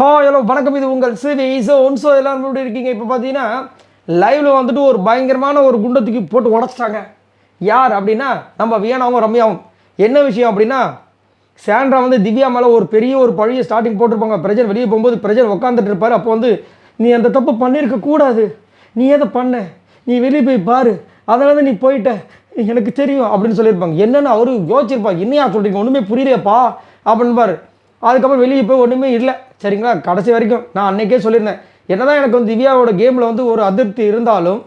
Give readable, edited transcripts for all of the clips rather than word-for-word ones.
Hello வணக்கம், இது உங்கள் சிவி. ஸோ எல்லாரும் எப்படி இருக்கீங்க? இப்போ பார்த்தீங்கன்னா லைவில் வந்துட்டு ஒரு பயங்கரமான ஒரு குண்டை தூக்கி போட்டு உடச்சிட்டாங்க. யார் அப்படின்னா நம்ம வியானாவும் ரம்யாவும். என்ன விஷயம் அப்படின்னா, சாண்ட்ரா வந்து திவ்யா மேலே ஒரு பெரிய ஒரு பழியை ஸ்டார்டிங் போட்டிருப்பாங்க. பிரஜன் வெளியே போகும்போது பிரஜன் உட்காந்துட்டு இருப்பார். அப்போ வந்து நீ அந்த தப்பு பண்ணியிருக்க கூடாது, நீ எதை பண்ண, நீ வெளியே போய் பாரு, அதனால தான் நீ போயிட்ட, எனக்கு தெரியும் அப்படின்னு சொல்லியிருப்பாங்க. என்னென்னு அவரு யோசிச்சிருப்பாங்க. என்னையா சொல்கிறீங்க, ஒன்றுமே புரியலையப்பா அப்படின்னு பாரு. அதுக்கப்புறம் வெளியே போய் ஒன்றுமே இல்லை. சரிங்களா, கடைசி வரைக்கும் நான் அன்றைக்கே சொல்லியிருந்தேன், என்ன தான் எனக்கு வந்து திவ்யாவோட கேமில் வந்து ஒரு அதிருப்தி இருந்தாலும்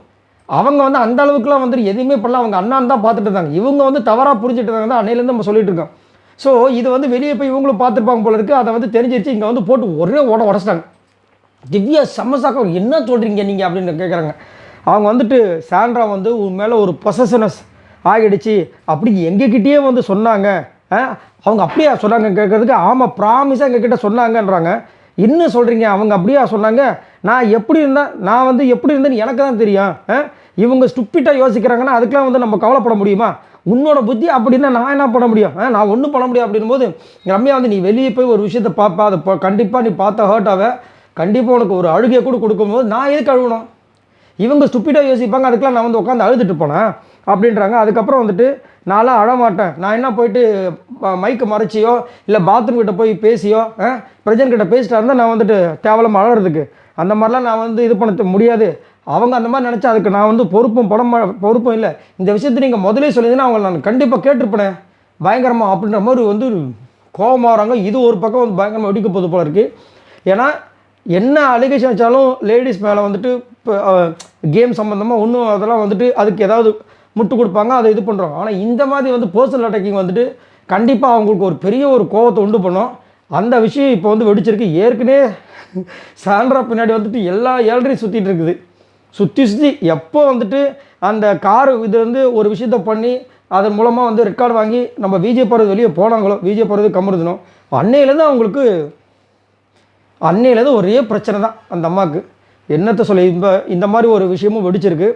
அவங்க வந்து அந்த அளவுக்குலாம் வந்துட்டு எதுவுமே பண்ணல. அவங்க அண்ணான் தான் பார்த்துட்டு இருந்தாங்க. இவங்க வந்து தவறாக புரிஞ்சுட்டு இருந்தாங்க தான் அன்னையிலேருந்து நம்ம சொல்லிட்டு இருக்கோம். ஸோ இது வந்து வெளியே போய் இவங்களும் பார்த்துருப்பாங்க போல இருக்குது. அதை வந்து தெரிஞ்சிருச்சு. இங்கே வந்து போட்டு ஒரே உடச்சிட்டாங்க. திவ்யா செம்மசாக்க என்ன சொல்கிறீங்க நீங்கள் அப்படின்னு கேட்குறாங்க. அவங்க வந்துட்டு சாண்ட்ரா வந்து உன் மேலே ஒரு பொசசிவ்னஸ் ஆகிடுச்சு அப்படி எங்ககிட்டயே வந்து சொன்னாங்க. அவங்க அப்படியா சொன்னாங்க கேட்குறதுக்கு, ஆமாம் ப்ராமிஸாக எங்ககிட்ட சொன்னாங்கன்றாங்க. இன்னும் சொல்கிறீங்க அவங்க அப்படியா சொன்னாங்க, நான் எப்படி இருந்தேன், நான் வந்து எப்படி இருந்தேன்னு எனக்கு தான் தெரியும். இவங்க ஸ்டூப்பிட்டாக யோசிக்கிறாங்கன்னா அதுக்கெலாம் வந்து நம்ம கவலைப்பட முடியுமா? உன்னோட புத்தி அப்படின்னா நான் என்ன பண்ண முடியும்? நான் ஒன்றும் பண்ண முடியும். அப்படின் போது ரம்யா வந்து நீ வெளியே போய் ஒரு விஷயத்தை பார்ப்பா, அதை கண்டிப்பாக நீ பார்த்தா ஹர்ட் ஆக, கண்டிப்பாக உனக்கு ஒரு அழுகையை கூட கொடுக்கும்போது நான் எதுக்கு அழுகணும்? இவங்க ஸ்டூப்பிட்டாக யோசிப்பாங்க, அதுக்கெலாம் நான் வந்து உட்காந்து அழுதுட்டு போனேன் அப்படின்றாங்க. அதுக்கப்புறம் வந்துட்டு நான்லாம் அழமாட்டேன், நான் என்ன போயிட்டு மைக்கு மறைச்சியோ இல்லை பாத்ரூம் கிட்ட போய் பேசியோ பிரஜன் கிட்ட பேசிட்டா இருந்தால் நான் வந்துட்டு தேவலாம் அழகிறதுக்கு அந்த மாதிரிலாம் நான் வந்து இது பண்ண முடியாது. அவங்க அந்த மாதிரி நினச்சா அதுக்கு நான் வந்து பொறுப்பும் இல்லை. இந்த விஷயத்தை நீங்கள் முதலே சொல்லியிருந்தீங்கன்னா அவங்களை நான் கண்டிப்பாக கேட்டிருப்பேன் பயங்கரமாக அப்படின்ற மாதிரி வந்து கோபமாக வராங்க. இது ஒரு பக்கம் வந்து பயங்கரமாக வெடிக்க போது போல இருக்குது. ஏன்னா என்ன அலிகேஷன் வச்சாலும் லேடிஸ் மேலே வந்துட்டு இப்போ கேம் சம்மந்தமாக ஒன்றும் அதெல்லாம் வந்துட்டு அதுக்கு ஏதாவது முட்டு கொடுப்பாங்க, அதை இது பண்ணுறோம். ஆனால் இந்த மாதிரி வந்து பர்சனல் அட்டாக்கிங் வந்துட்டு கண்டிப்பாக அவங்களுக்கு ஒரு பெரிய ஒரு கோவத்தை உண்டு பண்ணும். அந்த விஷயம் இப்போ வந்து வெடிச்சிருக்கு. ஏற்கனவே சாண்ட்ரா பின்னாடி வந்துட்டு எல்லா ஏழரையும் சுற்றிட்டு இருக்குது. சுற்றி எப்போ வந்துட்டு அந்த காரு இது வந்து ஒரு விஷயத்த பண்ணி அதன் மூலமாக வந்து ரெக்கார்டு வாங்கி நம்ம விஜய் போகிறது வெளியே போனாங்களோ, விஜய் போகிறது கம்முறதுனோ, அன்னையிலேருந்து அவங்களுக்கு அன்னையிலேருந்து ஒரே பிரச்சனை தான் அந்த அம்மாவுக்கு. என்னத்தை சொல்லி இந்த மாதிரி ஒரு விஷயமும் வெடிச்சிருக்கு.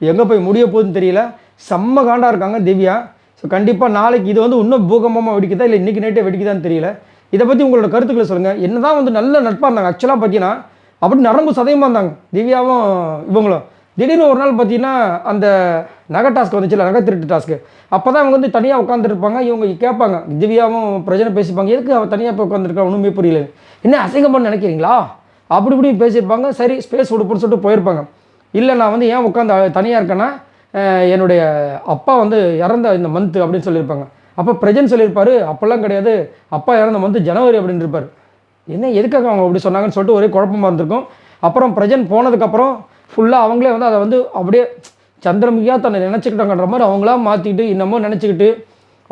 எங்கே போய் முடிய போகுதுன்னு தெரியல. செம்ம காண்டாக இருக்காங்க திவ்யா. ஸோ கண்டிப்பாக நாளைக்கு இது வந்து இன்னும் பூகம்பமாக வெடிக்குதா இல்லை இன்றைக்கி நைட்டே வெடிக்குதான்னு தெரியல. இதை பற்றி உங்களோட கருத்துக்களை சொல்லுங்கள். என்ன தான் வந்து நல்ல நட்பாக இருந்தாங்க ஆக்சுவலாக பார்த்தீங்கன்னா, அப்படி நரம்பு சதயமாக இருந்தாங்க திவ்யாவும் இவங்களும். திடீர்னு ஒரு நாள் பார்த்தீங்கன்னா அந்த நகை டாஸ்க் வந்துச்சுல, நகை திருட்டு டாஸ்க்கு, அப்போ தான் அவங்க வந்து தனியாக உட்காந்துருப்பாங்க. இவங்க கேட்பாங்க, திவ்யாவும் பிரச்சனை பேசிப்பாங்க, எதுக்கு அவள் தனியாக போய் உட்காந்துருக்கா ஒன்றுமே புரியல, என்ன அசிங்கமாக நினைக்கிறீங்களா அப்படி இப்படி பேசியிருப்பாங்க. சரி ஸ்பேஸ் கொடுப்புன்னு சொல்லிட்டு போயிருப்பாங்க. இல்லை நான் வந்து ஏன் உட்காந்து தனியாக இருக்கேன்னா என்னுடைய அப்பா வந்து இறந்த இந்த மந்த்து அப்படின்னு சொல்லியிருப்பாங்க. அப்போ பிரஜன் சொல்லியிருப்பார், அப்போல்லாம் கிடையாது, அப்பா இறந்த மந்த்து ஜனவரி அப்படின்னு இருப்பார். என்ன எதுக்காக அவங்க அப்படி சொன்னாங்கன்னு சொல்லிட்டு ஒரே குழப்பமாக இருந்திருக்கும். அப்புறம் பிரஜன் போனதுக்கப்புறம் ஃபுல்லாக அவங்களே வந்து அதை வந்து அப்படியே சந்திரமுகியாக தன்னை நினச்சிக்கிட்டாங்கன்ற மாதிரி அவங்களாம் மாற்றிக்கிட்டு இன்னமும் நினச்சிக்கிட்டு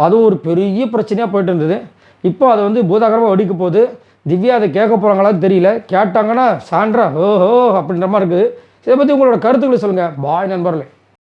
அது ஒரு பெரிய பிரச்சனையாக போயிட்டு இருந்தது. இப்போ அதை வந்து பூதாகரமாக வெடிக்க போகுது. திவ்யா அதை கேட்க போகிறாங்களான்னு தெரியல. கேட்டாங்கன்னா சாண்ட்ரா ஓஹோ அப்படின்ற மாதிரி இருக்குது. இதை பற்றி உங்களோட கருத்துக்களை சொல்லுங்கள். பாய் நண்பர்களே.